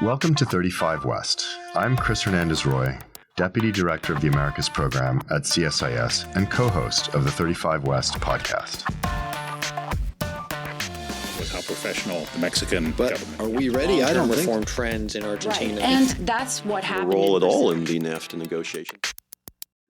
Welcome to 35 West. I'm Chris Hernandez-Roy, Deputy Director of the Americas Program at CSIS and co-host of the 35 West podcast. With how professional the Mexican government. Are we ready? I don't think. Reform trends in Argentina. Right. And that's what happened. Role at all in the NAFTA negotiations.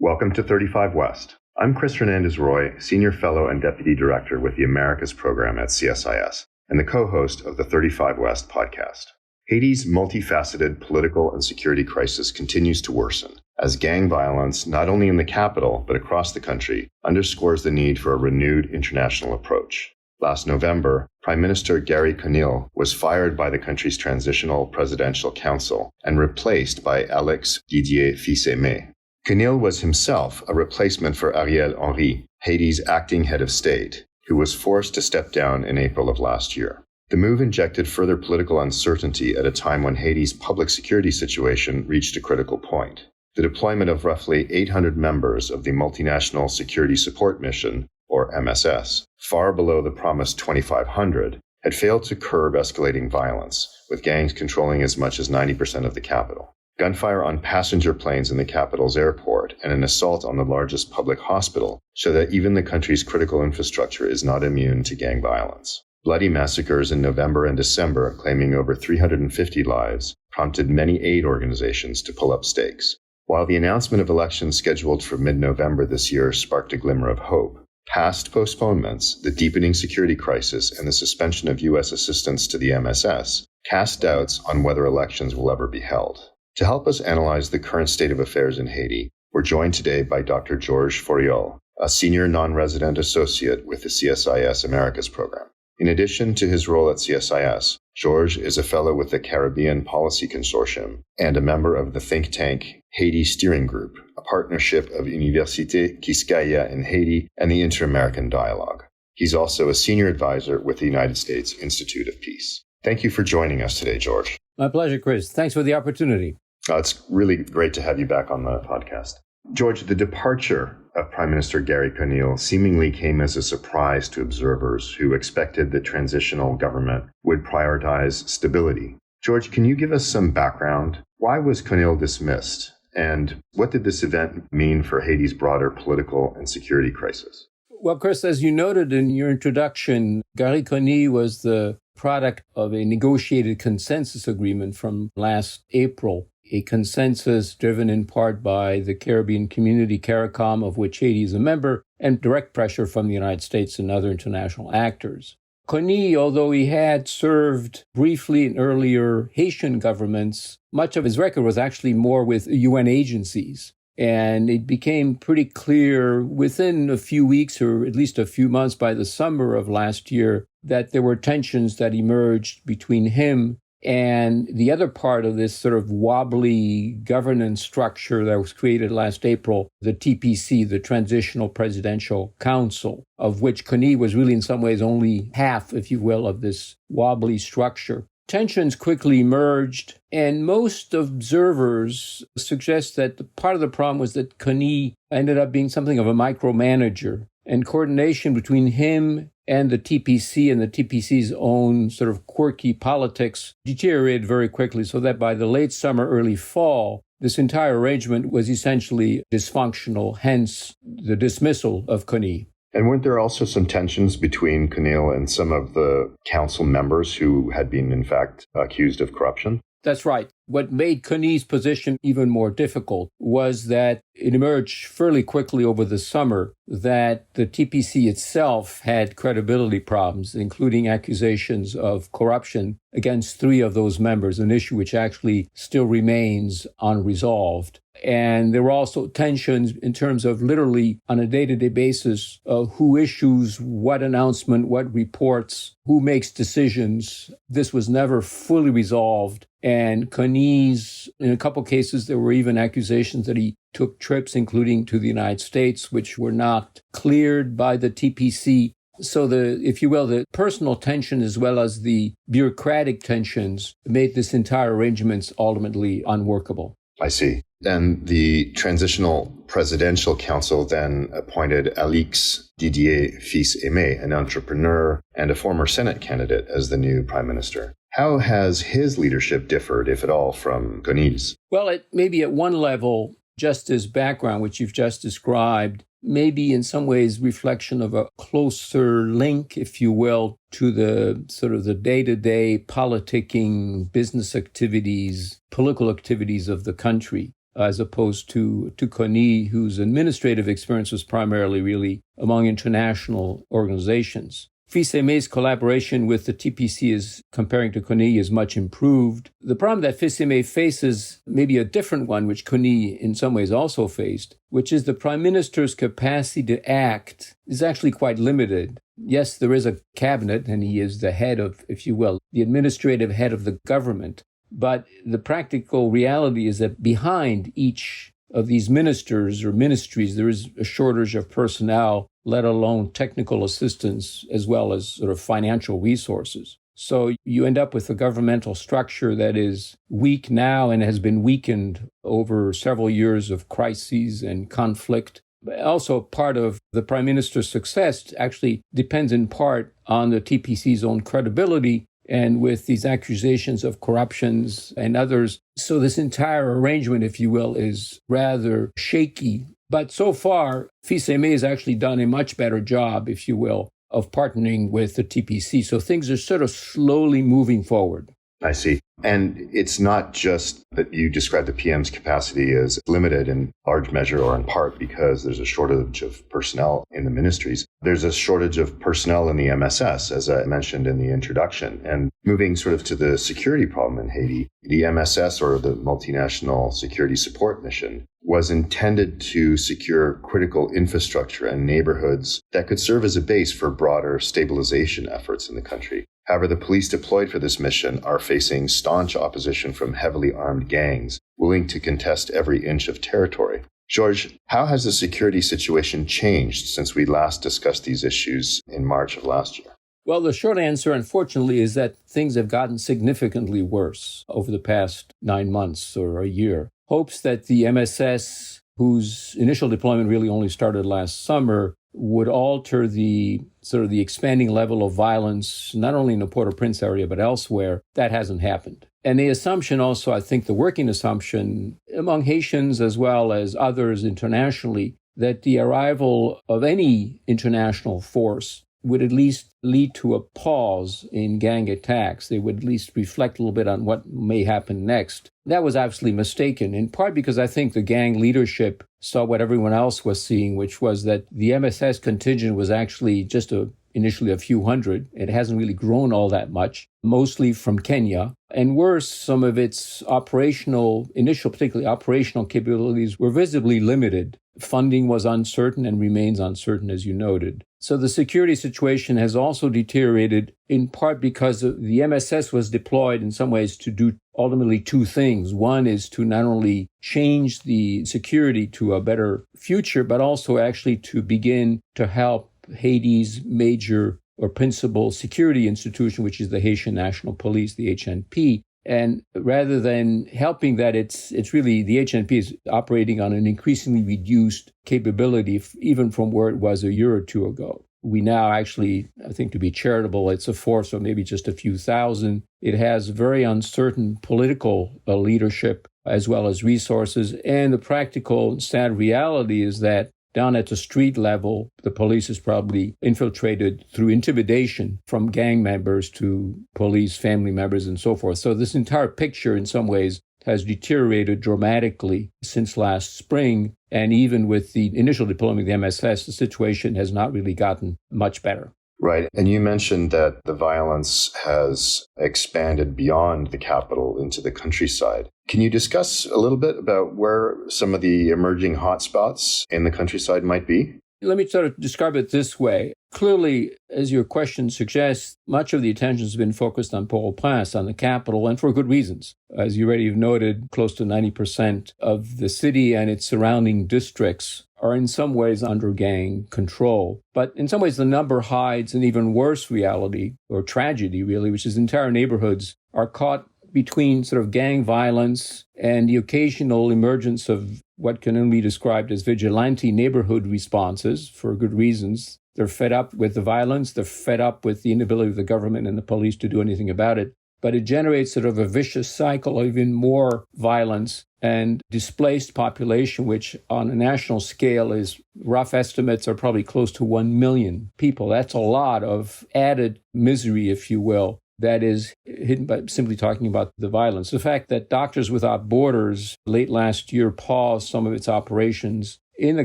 Welcome to 35 West. I'm Chris Hernandez-Roy, Senior Fellow and Deputy Director with the Americas Program at CSIS, and the co-host of the 35 West podcast. Haiti's multifaceted political and security crisis continues to worsen, as gang violence, not only in the capital but across the country, underscores the need for a renewed international approach. Last November, Prime Minister Gary Conille was fired by the country's Transitional Presidential Council and replaced by Alex Didier Fils-Aimé. Conille was himself a replacement for Ariel Henry, Haiti's acting head of state, who was forced to step down in April of last year. The move injected further political uncertainty at a time when Haiti's public security situation reached a critical point. The deployment of roughly 800 members of the Multinational Security Support Mission, or MSS, far below the promised 2,500, had failed to curb escalating violence, with gangs controlling as much as 90% of the capital. Gunfire on passenger planes in the capital's airport and an assault on the largest public hospital show that even the country's critical infrastructure is not immune to gang violence. Bloody massacres in November and December, claiming over 350 lives, prompted many aid organizations to pull up stakes. While the announcement of elections scheduled for mid-November this year sparked a glimmer of hope, past postponements, the deepening security crisis, and the suspension of U.S. assistance to the MSS cast doubts on whether elections will ever be held. To help us analyze the current state of affairs in Haiti, we're joined today by Dr. Georges Fauriol, a senior non-resident associate with the CSIS Americas Program. In addition to his role at CSIS, Georges is a fellow with the Caribbean Policy Consortium and a member of the think tank Haiti Steering Group, a partnership of Université Quisqueya in Haiti and the Inter-American Dialogue. He's also a senior advisor with the United States Institute of Peace. Thank you for joining us today, Georges. My pleasure, Chris. Thanks for the opportunity. It's really great to have you back on the podcast. Georges, the departure of Prime Minister Gary Conille seemingly came as a surprise to observers who expected the transitional government would prioritize stability. Georges, can you give us some background? Why was Conille dismissed? And what did this event mean for Haiti's broader political and security crisis? Well, Chris, as you noted in your introduction, Gary Conille was the product of a negotiated consensus agreement from last April, a consensus driven in part by the Caribbean Community, CARICOM, of which Haiti is a member, and direct pressure from the United States and other international actors. Conille, although he had served briefly in earlier Haitian governments, much of his record was actually more with UN agencies. And it became pretty clear within a few weeks, or at least a few months by the summer of last year, that there were tensions that emerged between him and the other part of this sort of wobbly governance structure that was created last April, the TPC, the Transitional Presidential Council, of which Conille was really in some ways only half, if you will, of this wobbly structure. Tensions quickly emerged, and most observers suggest that part of the problem was that Conille ended up being something of a micromanager, and coordination between him and the TPC and the TPC's own sort of quirky politics deteriorated very quickly, so that by the late summer, early fall, this entire arrangement was essentially dysfunctional, hence the dismissal of Conille. And weren't there also some tensions between Conille and some of the council members who had been, in fact, accused of corruption? That's right. What made Conille's position even more difficult was that it emerged fairly quickly over the summer that the TPC itself had credibility problems, including accusations of corruption against 3 of those members, an issue which actually still remains unresolved. And there were also tensions in terms of literally on a day-to-day basis who issues what announcement, what reports, who makes decisions. This was never fully resolved. And Conille's, in a couple cases, there were even accusations that he took trips, including to the United States, which were not cleared by the TPC. So if you will, the personal tension as well as the bureaucratic tensions made this entire arrangement ultimately unworkable. I see. And the Transitional Presidential Council then appointed Alex Didier Fils-Aimé, an entrepreneur and a former Senate candidate, as the new prime minister. How has his leadership differed, if at all, from Kony's? Well, maybe at one level, just his background, which you've just described, maybe in some ways reflection of a closer link, if you will, to the sort of the day-to-day politicking, business activities, political activities of the country, as opposed to Kony, whose administrative experience was primarily really among international organizations. Fils-Aimé's collaboration with the TPC is, comparing to Kony, is much improved. The problem that Fils-Aimé faces, maybe a different one, which Kony in some ways also faced, which is the prime minister's capacity to act is actually quite limited. Yes, there is a cabinet, and he is the head of, if you will, the administrative head of the government. But the practical reality is that behind each of these ministers or ministries, there is a shortage of personnel, let alone technical assistance, as well as sort of financial resources. So you end up with a governmental structure that is weak now and has been weakened over several years of crises and conflict. But also part of the prime minister's success actually depends in part on the TPC's own credibility, and with these accusations of corruptions and others. So this entire arrangement, if you will, is rather shaky. But so far, Fils-Aimé has actually done a much better job, if you will, of partnering with the TPC. So things are sort of slowly moving forward. I see. And it's not just that you describe the PM's capacity as limited in large measure or in part because there's a shortage of personnel in the ministries. There's a shortage of personnel in the MSS, as I mentioned in the introduction. And moving sort of to the security problem in Haiti, the MSS, or the Multinational Security Support Mission, was intended to secure critical infrastructure and neighborhoods that could serve as a base for broader stabilization efforts in the country. However, the police deployed for this mission are facing staunch opposition from heavily armed gangs, willing to contest every inch of territory. Georges, how has the security situation changed since we last discussed these issues in March of last year? Well, the short answer, unfortunately, is that things have gotten significantly worse over the past 9 months or a year. Hopes that the MSS, whose initial deployment really only started last summer, would alter the sort of the expanding level of violence, not only in the Port-au-Prince area, but elsewhere. That hasn't happened. And the assumption also, I think the working assumption among Haitians as well as others internationally, that the arrival of any international force would at least lead to a pause in gang attacks. They would at least reflect a little bit on what may happen next. That was obviously mistaken, in part because I think the gang leadership saw what everyone else was seeing, which was that the MSS contingent was actually just initially a few hundred. It hasn't really grown all that much, mostly from Kenya. And worse, some of its particularly operational capabilities were visibly limited. Funding was uncertain and remains uncertain, as you noted. So the security situation has also deteriorated, in part because the MSS was deployed in some ways to do ultimately two things. One is to not only change the security to a better future, but also actually to begin to help Haiti's major or principal security institution, which is the Haitian National Police, the HNP. And rather than helping that, it's really the HNP is operating on an increasingly reduced capability, even from where it was a year or two ago. We now actually, I think to be charitable, it's a force of maybe just a few thousand. It has very uncertain political leadership as well as resources. And the practical sad reality is that down at the street level, the police is probably infiltrated through intimidation from gang members to police family members and so forth. So this entire picture in some ways has deteriorated dramatically since last spring. And even with the initial deployment of the MSS, the situation has not really gotten much better. Right. And you mentioned that the violence has expanded beyond the capital into the countryside. Can you discuss a little bit about where some of the emerging hotspots in the countryside might be? Let me sort of describe it this way. Clearly, as your question suggests, much of the attention has been focused on Port-au-Prince, on the capital, and for good reasons. As you already have noted, close to 90% of the city and its surrounding districts are in some ways under gang control. But in some ways, the number hides an even worse reality, or tragedy really, which is entire neighborhoods are caught between sort of gang violence and the occasional emergence of what can only be described as vigilante neighborhood responses for good reasons. They're fed up with the violence. They're fed up with the inability of the government and the police to do anything about it. but it generates sort of a vicious cycle of even more violence and displaced population, which on a national scale is rough estimates are probably close to 1 million people. That's a lot of added misery, if you will, that is hidden by simply talking about the violence. The fact that Doctors Without Borders late last year paused some of its operations in the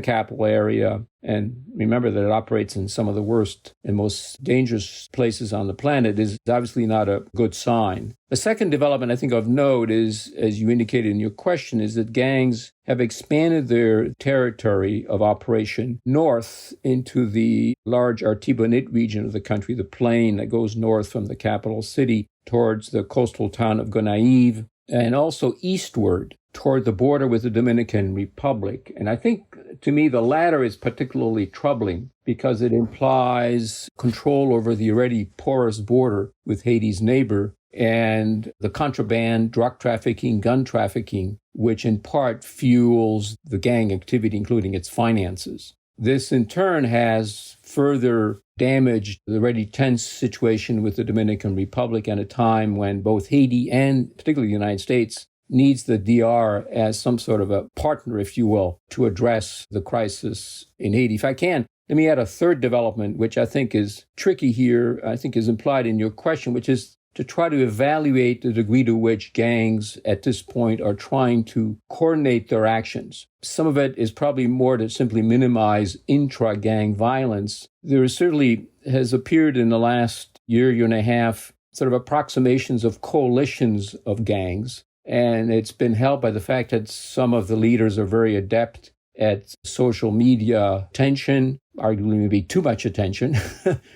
capital area, and remember that it operates in some of the worst and most dangerous places on the planet, is obviously not a good sign. The second development I think of note is, as you indicated in your question, is that gangs have expanded their territory of operation north into the large Artibonite region of the country, the plain that goes north from the capital city towards the coastal town of Gonaives, and also eastward toward the border with the Dominican Republic. And I think, to me, the latter is particularly troubling because it implies control over the already porous border with Haiti's neighbor and the contraband, drug trafficking, gun trafficking, which in part fuels the gang activity, including its finances. This, in turn, has further damaged the already tense situation with the Dominican Republic at a time when both Haiti and particularly the United States needs the DR as some sort of a partner, if you will, to address the crisis in Haiti. If I can, let me add a third development, which I think is tricky here, I think is implied in your question, which is to try to evaluate the degree to which gangs at this point are trying to coordinate their actions. Some of it is probably more to simply minimize intra-gang violence. There certainly has appeared in the last year and a half, sort of approximations of coalitions of gangs. And it's been helped by the fact that some of the leaders are very adept at social media attention, arguably maybe too much attention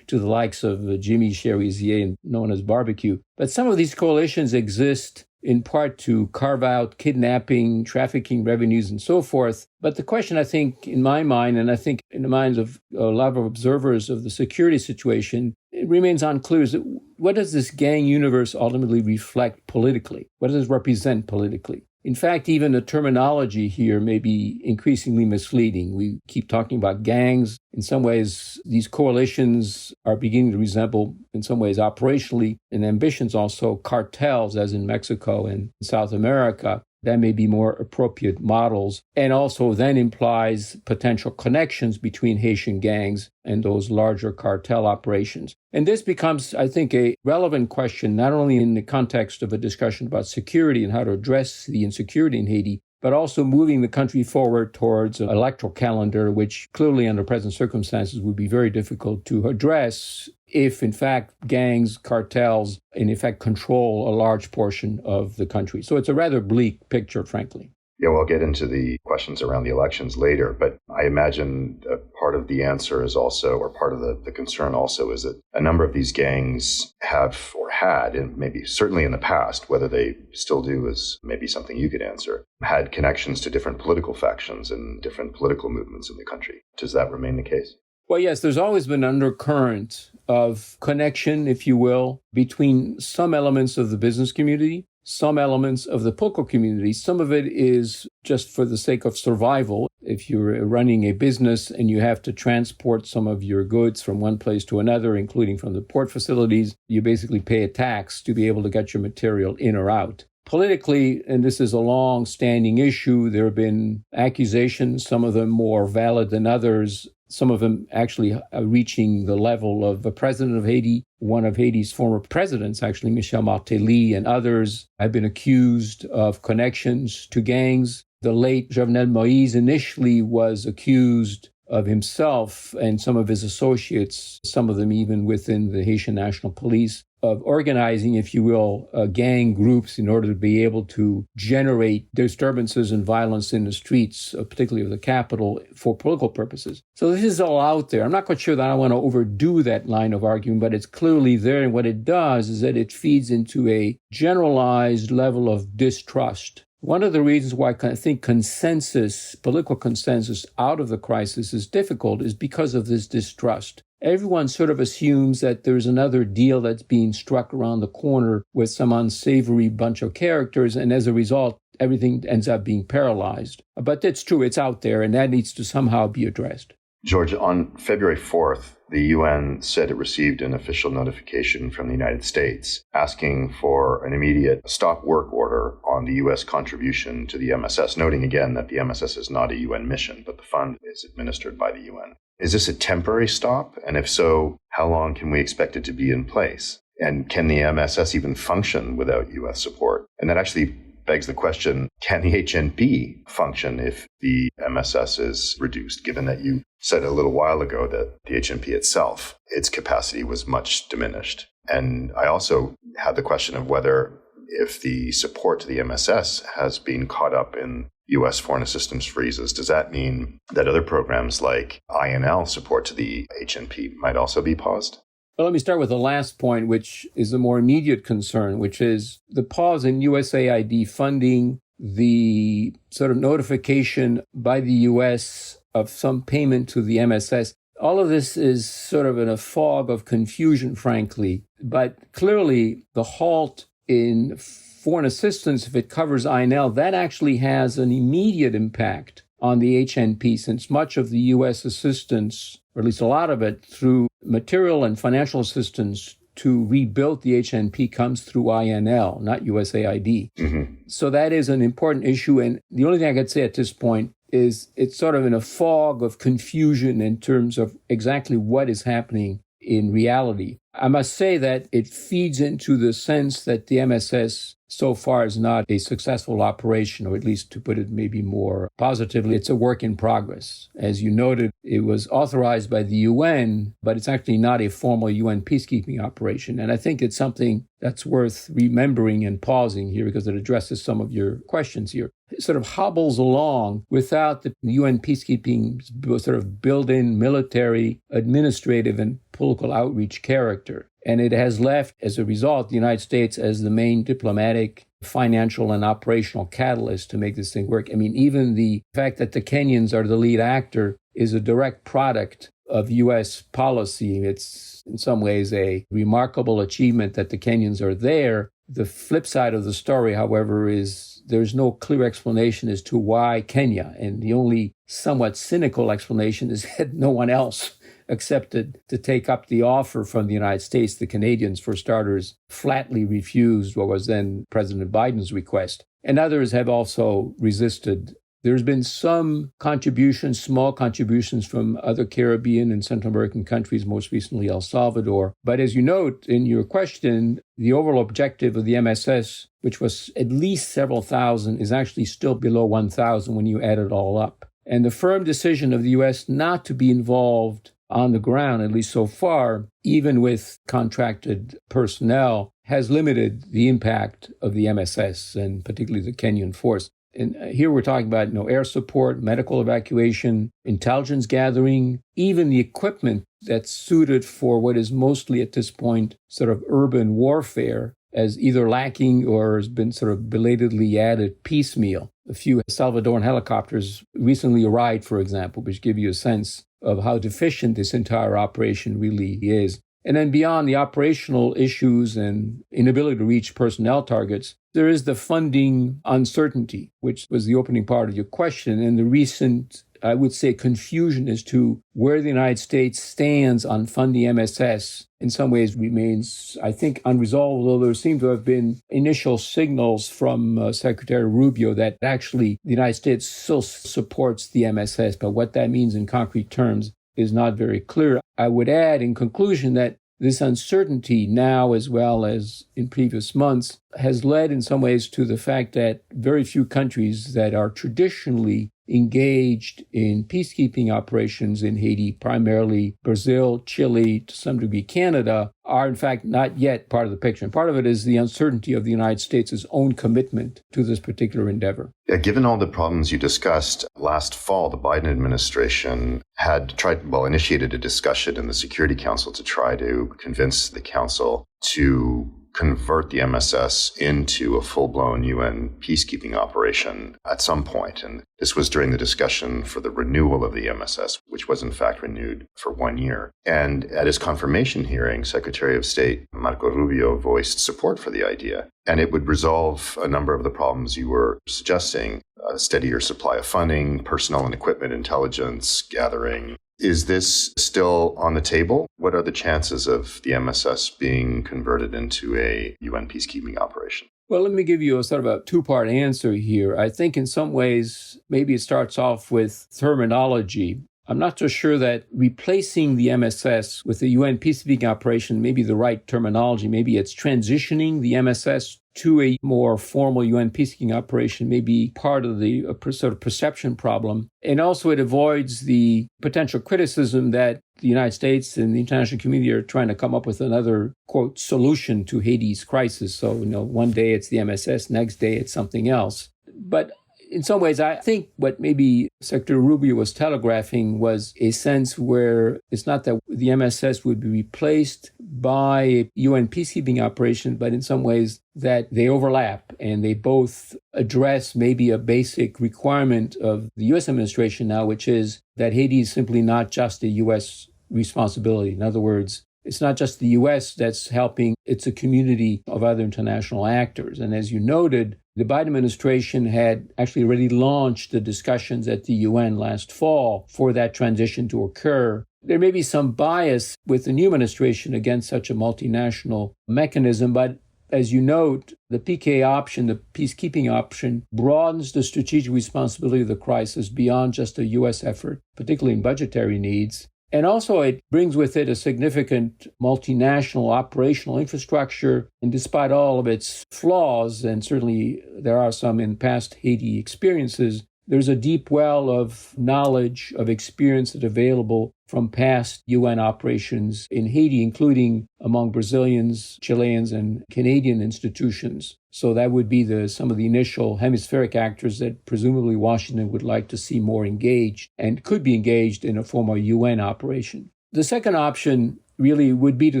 to the likes of Jimmy Cherizier, known as Barbecue. But some of these coalitions exist in part to carve out kidnapping, trafficking revenues, and so forth. But the question, I think, in my mind, and I think in the minds of a lot of observers of the security situation, it remains unclear is that what does this gang universe ultimately reflect politically? What does it represent politically? In fact, even the terminology here may be increasingly misleading. We keep talking about gangs. In some ways, these coalitions are beginning to resemble, in some ways, operationally and ambitions also, cartels, as in Mexico and South America. That may be more appropriate models, and also then implies potential connections between Haitian gangs and those larger cartel operations. And this becomes, I think, a relevant question, not only in the context of a discussion about security and how to address the insecurity in Haiti, but also moving the country forward towards an electoral calendar, which clearly under present circumstances would be very difficult to address if, in fact, gangs, cartels, in effect, control a large portion of the country. So it's a rather bleak picture, frankly. Yeah, we'll get into the questions around the elections later, but I imagine part of the answer is also, or part of the concern also, is that a number of these gangs have or had, and maybe certainly in the past, whether they still do is maybe something you could answer, had connections to different political factions and different political movements in the country. Does that remain the case? Well, yes, there's always been an undercurrent of connection, if you will, between some elements of the business community, some elements of the political community. Some of it is just for the sake of survival. If you're running a business and you have to transport some of your goods from one place to another, including from the port facilities, you basically pay a tax to be able to get your material in or out. Politically, and this is a long-standing issue, there have been accusations, some of them more valid than others, some of them actually reaching the level of the president of Haiti. One of Haiti's former presidents, actually Michel Martelly, and others have been accused of connections to gangs. The late Jovenel Moïse initially was accused of himself and some of his associates, some of them even within the Haitian National Police, of organizing, if you will, gang groups in order to be able to generate disturbances and violence in the streets, particularly of the capital, for political purposes. So this is all out there. I'm not quite sure that I want to overdo that line of argument, but it's clearly there. And what it does is that it feeds into a generalized level of distrust. One of the reasons why I think consensus, political consensus out of the crisis is difficult is because of this distrust. Everyone sort of assumes that there's another deal that's being struck around the corner with some unsavory bunch of characters, and as a result, everything ends up being paralyzed. But it's true, it's out there, and that needs to somehow be addressed. George, on February 4th, the UN said it received an official notification from the United States asking for an immediate stop work order on the U.S. contribution to the MSS, noting again that the MSS is not a UN mission, but the fund is administered by the UN. Is this a temporary stop? And if so, how long can we expect it to be in place? And can the MSS even function without U.S. support? And that actually begs the question, can the HNP function if the MSS is reduced, given that you said a little while ago that the HNP itself, its capacity was much diminished? And I also had the question of whether if the support to the MSS has been caught up in U.S. foreign assistance freezes, does that mean that other programs like INL support to the HNP might also be paused? Well, let me start with the last point, which is a more immediate concern, which is the pause in USAID funding, the sort of notification by the U.S. of some payment to the MSS. All of this is sort of in a fog of confusion, frankly. But clearly, the halt in foreign assistance, if it covers INL, that actually has an immediate impact on the HNP, since much of the U.S. assistance, or at least a lot of it, through material and financial assistance to rebuild the HNP comes through INL, not USAID. Mm-hmm. So that is an important issue. And the only thing I could say at this point is it's sort of in a fog of confusion in terms of exactly what is happening in reality. I must say that it feeds into the sense that the MSS so far is not a successful operation, or at least to put it maybe more positively, it's a work in progress. As you noted, it was authorized by the UN, but it's actually not a formal UN peacekeeping operation. And I think it's something that's worth remembering and pausing here because it addresses some of your questions here. It sort of hobbles along without the UN peacekeeping sort of built-in military, administrative, and political outreach character. And it has left, as a result, the United States as the main diplomatic, financial, and operational catalyst to make this thing work. I mean, even the fact that the Kenyans are the lead actor is a direct product of U.S. policy. It's in some ways a remarkable achievement that the Kenyans are there. The flip side of the story, however, is there's no clear explanation as to why Kenya. And the only somewhat cynical explanation is that no one else accepted to take up the offer from the United States. The Canadians, for starters, flatly refused what was then President Biden's request. And others have also resisted. There's been some contributions, small contributions from other Caribbean and Central American countries, most recently El Salvador. But as you note in your question, the overall objective of the MSS, which was at least several thousand, is actually still below 1,000 when you add it all up. And the firm decision of the U.S. not to be involved on the ground, at least so far, even with contracted personnel, has limited the impact of the MSS and particularly the Kenyan force. And here we're talking about, air support, medical evacuation, intelligence gathering, even the equipment that's suited for what is mostly at this point sort of urban warfare as either lacking or has been sort of belatedly added piecemeal. A few Salvadoran helicopters recently arrived, for example, which give you a sense of how deficient this entire operation really is. And then beyond the operational issues and inability to reach personnel targets, there is the funding uncertainty, which was the opening part of your question, and the recent, I would say, confusion as to where the United States stands on funding MSS in some ways remains, I think, unresolved, although there seem to have been initial signals from Secretary Rubio that actually the United States still supports the MSS, but what that means in concrete terms is not very clear. I would add in conclusion that this uncertainty now, as well as in previous months, has led in some ways to the fact that very few countries that are traditionally engaged in peacekeeping operations in Haiti, primarily Brazil, Chile, to some degree Canada, are in fact not yet part of the picture. And part of it is the uncertainty of the United States' own commitment to this particular endeavor. Yeah, given all the problems you discussed, last fall, the Biden administration had initiated a discussion in the Security Council to try to convince the Council to convert the MSS into a full-blown UN peacekeeping operation at some point. And this was during the discussion for the renewal of the MSS, which was in fact renewed for 1 year. And at his confirmation hearing, Secretary of State Marco Rubio voiced support for the idea. And it would resolve a number of the problems you were suggesting, a steadier supply of funding, personnel and equipment, intelligence gathering, Is this still on the table? What are the chances of the MSS being converted into a UN peacekeeping operation? Well, let me give you a sort of a two-part answer here. I think in some ways, maybe it starts off with terminology. I'm not so sure that replacing the MSS with the UN peacekeeping operation may be the right terminology. Maybe it's transitioning the MSS to a more formal UN peacekeeping operation may be part of the sort of perception problem. And also it avoids the potential criticism that the United States and the international community are trying to come up with another, quote, solution to Haiti's crisis. So, one day it's the MSS, next day it's something else. But in some ways, I think what maybe Secretary Rubio was telegraphing was a sense where it's not that the MSS would be replaced by a UN peacekeeping operation, but in some ways that they overlap and they both address maybe a basic requirement of the U.S. administration now, which is that Haiti is simply not just a U.S. responsibility. In other words, it's not just the U.S. that's helping, it's a community of other international actors. And as you noted, the Biden administration had actually already launched the discussions at the UN last fall for that transition to occur. There may be some bias with the new administration against such a multinational mechanism, but as you note, the PK option, the peacekeeping option, broadens the strategic responsibility of the crisis beyond just a U.S. effort, particularly in budgetary needs. And also it brings with it a significant multinational operational infrastructure. And despite all of its flaws, and certainly there are some in past Haiti experiences, there's a deep well of knowledge, of experience that's available from past UN operations in Haiti, including among Brazilians, Chileans, and Canadian institutions. So that would be some of the initial hemispheric actors that presumably Washington would like to see more engaged and could be engaged in a formal UN operation. The second option really would be to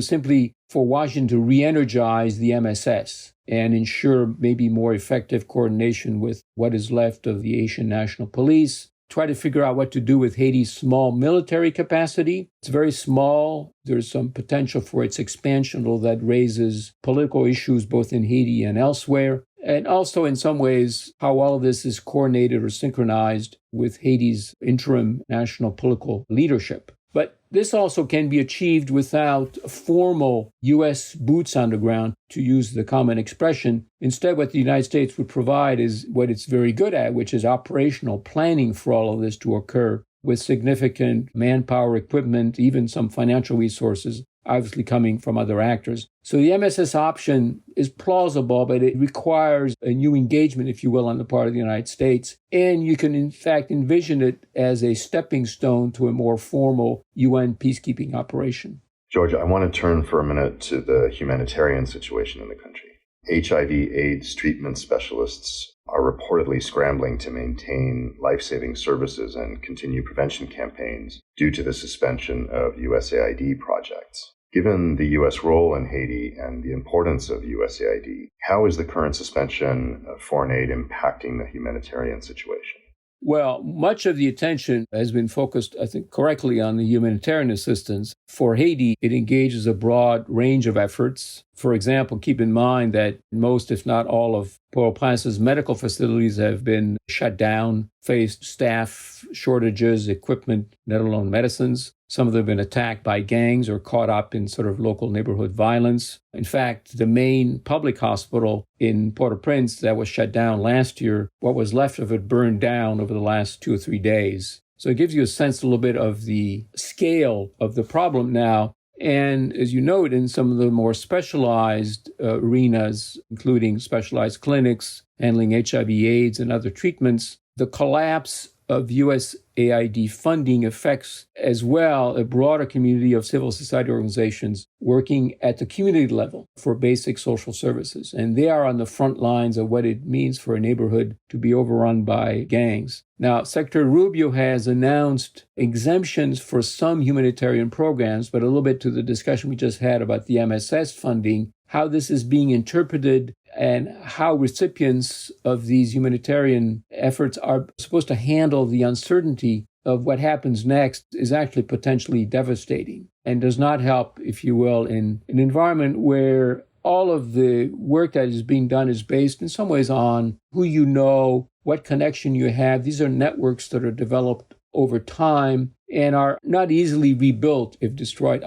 simply for Washington to re-energize the MSS and ensure maybe more effective coordination with what is left of the Haitian National Police, try to figure out what to do with Haiti's small military capacity. It's very small. There's some potential for its expansion, although that raises political issues both in Haiti and elsewhere. And also, in some ways, how all of this is coordinated or synchronized with Haiti's interim national political leadership. But this also can be achieved without formal U.S. boots on the ground, to use the common expression. Instead, what the United States would provide is what it's very good at, which is operational planning for all of this to occur with significant manpower, equipment, even some financial resources, obviously coming from other actors. So the MSS option is plausible, but it requires a new engagement, if you will, on the part of the United States. And you can, in fact, envision it as a stepping stone to a more formal UN peacekeeping operation. George, I want to turn for a minute to the humanitarian situation in the country. HIV/AIDS treatment specialists are reportedly scrambling to maintain life-saving services and continue prevention campaigns due to the suspension of USAID projects. Given the U.S. role in Haiti and the importance of USAID, how is the current suspension of foreign aid impacting the humanitarian situation? Well, much of the attention has been focused, I think, correctly on the humanitarian assistance. For Haiti, it engages a broad range of efforts. For example, keep in mind that most, if not all, of Port-au-Prince's medical facilities have been shut down, faced staff shortages, equipment, let alone medicines. Some of them have been attacked by gangs or caught up in sort of local neighborhood violence. In fact, the main public hospital in Port-au-Prince that was shut down last year, what was left of it burned down over the last 2 or 3 days. So it gives you a sense a little bit of the scale of the problem now. And as you note, in some of the more specialized arenas, including specialized clinics handling HIV/AIDS and other treatments, the collapse of USAID funding affects as well a broader community of civil society organizations working at the community level for basic social services. And they are on the front lines of what it means for a neighborhood to be overrun by gangs. Now, Secretary Rubio has announced exemptions for some humanitarian programs, but a little bit to the discussion we just had about the MSS funding, how this is being interpreted and how recipients of these humanitarian efforts are supposed to handle the uncertainty of what happens next is actually potentially devastating and does not help, if you will, in an environment where all of the work that is being done is based in some ways on who you know, what connection you have. These are networks that are developed over time and are not easily rebuilt if destroyed.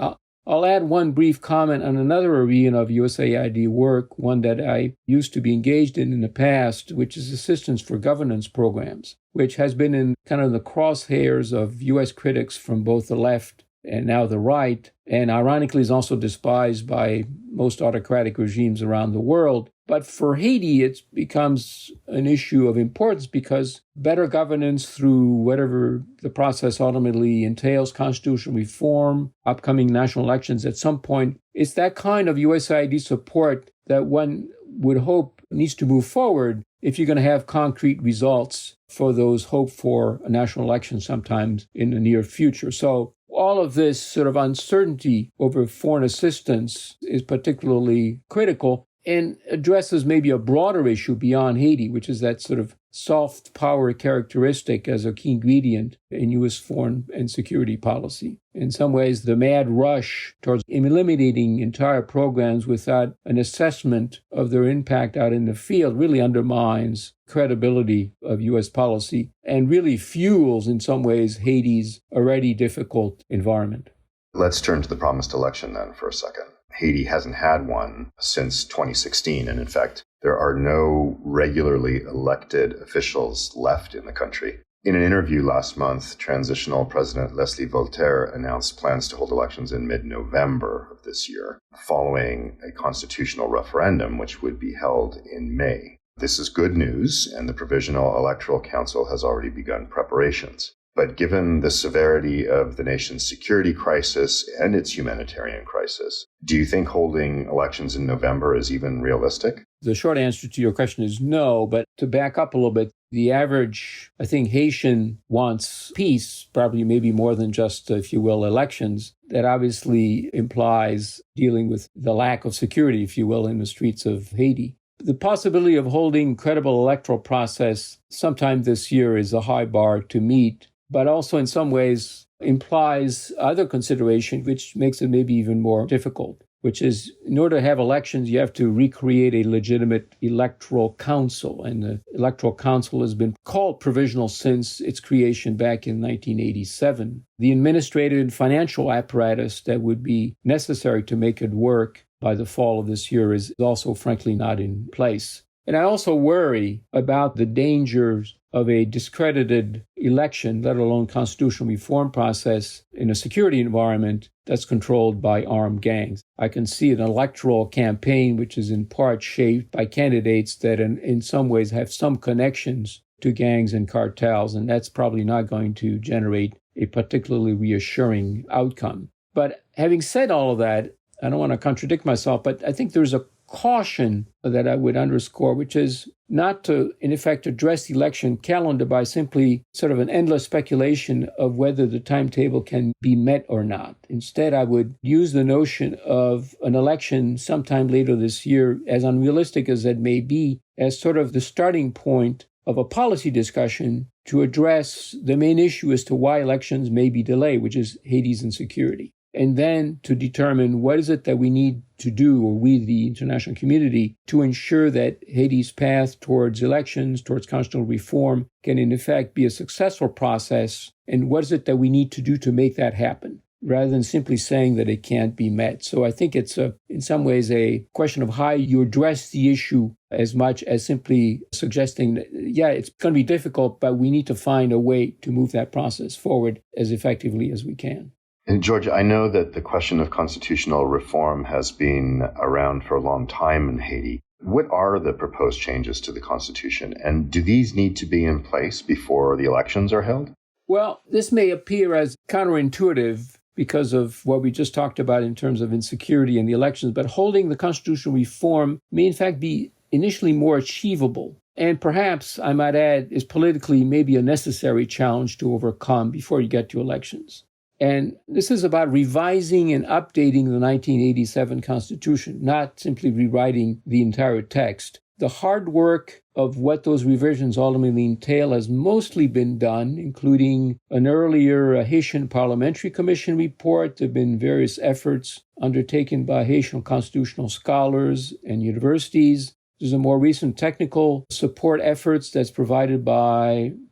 I'll add one brief comment on another arena of USAID work, one that I used to be engaged in the past, which is assistance for governance programs, which has been in kind of the crosshairs of U.S. critics from both the left and now the right, and ironically is also despised by most autocratic regimes around the world. But for Haiti, it becomes an issue of importance because better governance through whatever the process ultimately entails, constitutional reform, upcoming national elections at some point, it's that kind of USAID support that one would hope needs to move forward if you're going to have concrete results for those hoped for national elections sometimes in the near future. So all of this sort of uncertainty over foreign assistance is particularly critical and addresses maybe a broader issue beyond Haiti, which is that sort of soft power characteristic as a key ingredient in U.S. foreign and security policy. In some ways, the mad rush towards eliminating entire programs without an assessment of their impact out in the field really undermines credibility of U.S. policy and really fuels, in some ways, Haiti's already difficult environment. Let's turn to the promised election then for a second. Haiti hasn't had one since 2016, and in fact, there are no regularly elected officials left in the country. In an interview last month, Transitional President Leslie Voltaire announced plans to hold elections in mid-November of this year, following a constitutional referendum which would be held in May. This is good news, and the Provisional Electoral Council has already begun preparations. But given the severity of the nation's security crisis and its humanitarian crisis, do you think holding elections in November is even realistic? The short answer to your question is no, but to back up a little bit, the average, I think, Haitian wants peace, probably maybe more than just, if you will, elections. That obviously implies dealing with the lack of security, if you will, in the streets of Haiti. The possibility of holding credible electoral process sometime this year is a high bar to meet, but also in some ways implies other consideration, which makes it maybe even more difficult, which is in order to have elections, you have to recreate a legitimate electoral council. And the electoral council has been called provisional since its creation back in 1987. The administrative and financial apparatus that would be necessary to make it work by the fall of this year is also, frankly, not in place. And I also worry about the dangers of a discredited election, let alone constitutional reform process in a security environment that's controlled by armed gangs. I can see an electoral campaign which is in part shaped by candidates that in some ways have some connections to gangs and cartels, and that's probably not going to generate a particularly reassuring outcome. But having said all of that, I don't want to contradict myself, but I think there's a caution that I would underscore, which is not to, in effect, address the election calendar by simply sort of an endless speculation of whether the timetable can be met or not. Instead, I would use the notion of an election sometime later this year, as unrealistic as it may be, as sort of the starting point of a policy discussion to address the main issue as to why elections may be delayed, which is Haiti's insecurity. And then to determine what is it that we need to do, or we, the international community, to ensure that Haiti's path towards elections, towards constitutional reform, can in effect be a successful process, and what is it that we need to do to make that happen, rather than simply saying that it can't be met. So I think it's, in some ways, a question of how you address the issue as much as simply suggesting that, yeah, it's going to be difficult, but we need to find a way to move that process forward as effectively as we can. And George, I know that the question of constitutional reform has been around for a long time in Haiti. What are the proposed changes to the Constitution, and do these need to be in place before the elections are held? Well, this may appear as counterintuitive because of what we just talked about in terms of insecurity and the elections, but holding the constitutional reform may in fact be initially more achievable. And perhaps, I might add, is politically maybe a necessary challenge to overcome before you get to elections. And this is about revising and updating the 1987 Constitution, not simply rewriting the entire text. The hard work of what those revisions ultimately entail has mostly been done, including an earlier Haitian Parliamentary Commission report. There have been various efforts undertaken by Haitian constitutional scholars and universities. There's a more recent technical support efforts that's provided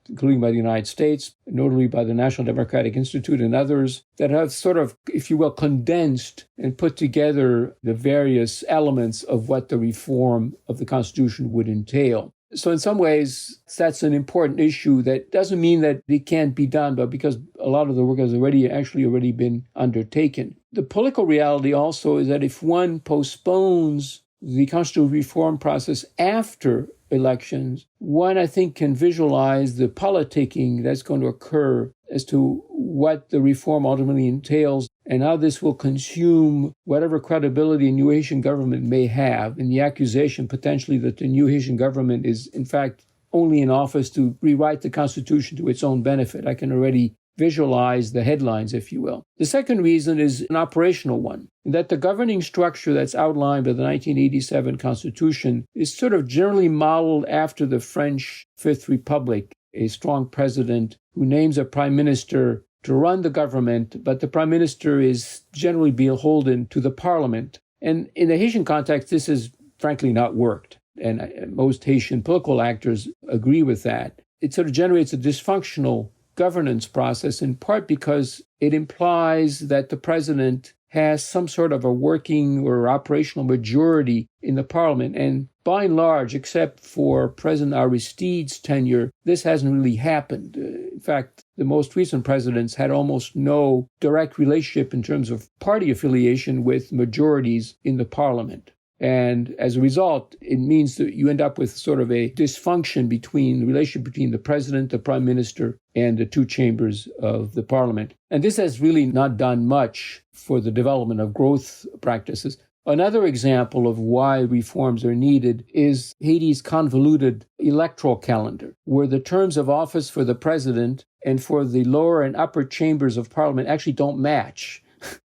including by the United States, notably by the National Democratic Institute and others, that have sort of, if you will, condensed and put together the various elements of what the reform of the Constitution would entail. So in some ways, that's an important issue that doesn't mean that it can't be done, but because a lot of the work has already been undertaken. The political reality also is that if one postpones the constitutional reform process after elections, one, I think, can visualize the politicking that's going to occur as to what the reform ultimately entails and how this will consume whatever credibility a new Haitian government may have, and the accusation potentially that the new Haitian government is, in fact, only in office to rewrite the Constitution to its own benefit. I can already visualize the headlines, if you will. The second reason is an operational one, that the governing structure that's outlined by the 1987 Constitution is sort of generally modeled after the French Fifth Republic, a strong president who names a prime minister to run the government, but the prime minister is generally beholden to the parliament. And in the Haitian context, this has frankly not worked. And most Haitian political actors agree with that. It sort of generates a dysfunctional governance process, in part because it implies that the president has some sort of a working or operational majority in the parliament. And by and large, except for President Aristide's tenure, this hasn't really happened. In fact, the most recent presidents had almost no direct relationship in terms of party affiliation with majorities in the parliament. And as a result, it means that you end up with sort of a dysfunction between the relationship between the president, the prime minister, and the two chambers of the parliament. And this has really not done much for the development of growth practices. Another example of why reforms are needed is Haiti's convoluted electoral calendar, where the terms of office for the president and for the lower and upper chambers of parliament actually don't match.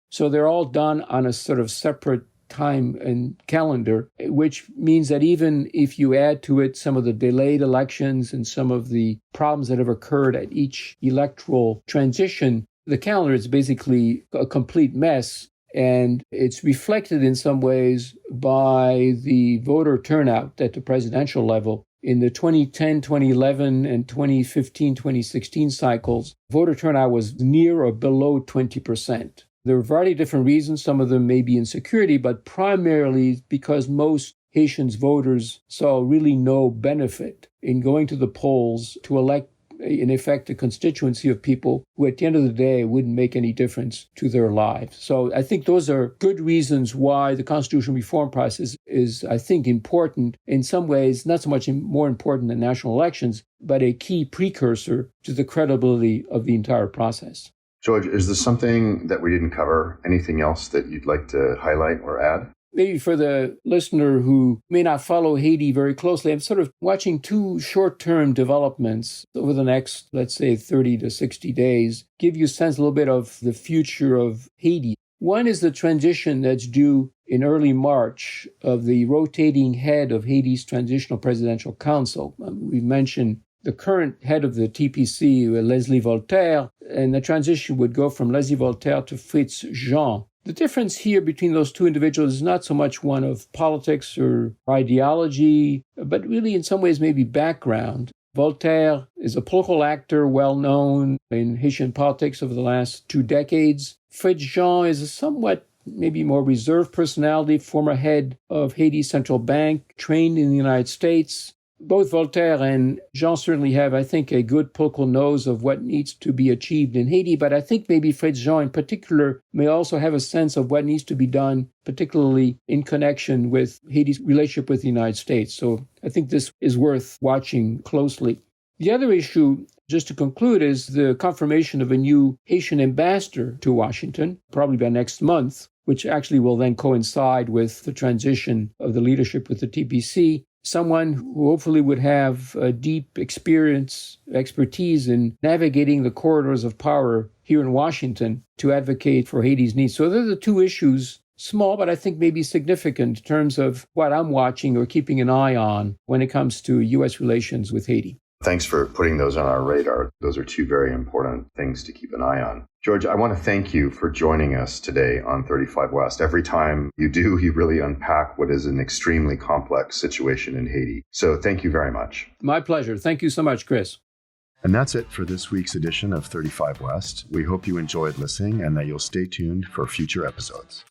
So they're all done on a sort of separate time and calendar, which means that even if you add to it some of the delayed elections and some of the problems that have occurred at each electoral transition, the calendar is basically a complete mess. And it's reflected in some ways by the voter turnout at the presidential level. In the 2010, 2011, and 2015, 2016 cycles, voter turnout was near or below 20%. There are a variety of different reasons. Some of them may be insecurity, but primarily because most Haitians voters saw really no benefit in going to the polls to elect, in effect, a constituency of people who at the end of the day wouldn't make any difference to their lives. So I think those are good reasons why the constitutional reform process is, I think, important in some ways, not so much more important than national elections, but a key precursor to the credibility of the entire process. George, is there something that we didn't cover? Anything else that you'd like to highlight or add? Maybe for the listener who may not follow Haiti very closely, I'm sort of watching two short-term developments over the next, let's say, 30 to 60 days, give you a sense a little bit of the future of Haiti. One is the transition that's due in early March of the rotating head of Haiti's Transitional Presidential Council. We mentioned the current head of the TPC, Leslie Voltaire, and the transition would go from Leslie Voltaire to Fritz Jean. The difference here between those two individuals is not so much one of politics or ideology, but really in some ways maybe background. Voltaire is a political actor well known in Haitian politics over the last 2 decades. Fritz Jean is a somewhat maybe more reserved personality, former head of Haiti's central bank, trained in the United States. Both Voltaire and Jean certainly have, I think, a good political nose of what needs to be achieved in Haiti, but I think maybe Fritz Jean in particular may also have a sense of what needs to be done, particularly in connection with Haiti's relationship with the United States. So I think this is worth watching closely. The other issue, just to conclude, is the confirmation of a new Haitian ambassador to Washington, probably by next month, which actually will then coincide with the transition of the leadership with the TPC. Someone who hopefully would have a deep expertise in navigating the corridors of power here in Washington to advocate for Haiti's needs. So those are the two issues, small, but I think maybe significant in terms of what I'm watching or keeping an eye on when it comes to U.S. relations with Haiti. Thanks for putting those on our radar. Those are two very important things to keep an eye on. George, I want to thank you for joining us today on 35 West. Every time you do, you really unpack what is an extremely complex situation in Haiti. So thank you very much. My pleasure. Thank you so much, Chris. And that's it for this week's edition of 35 West. We hope you enjoyed listening and that you'll stay tuned for future episodes.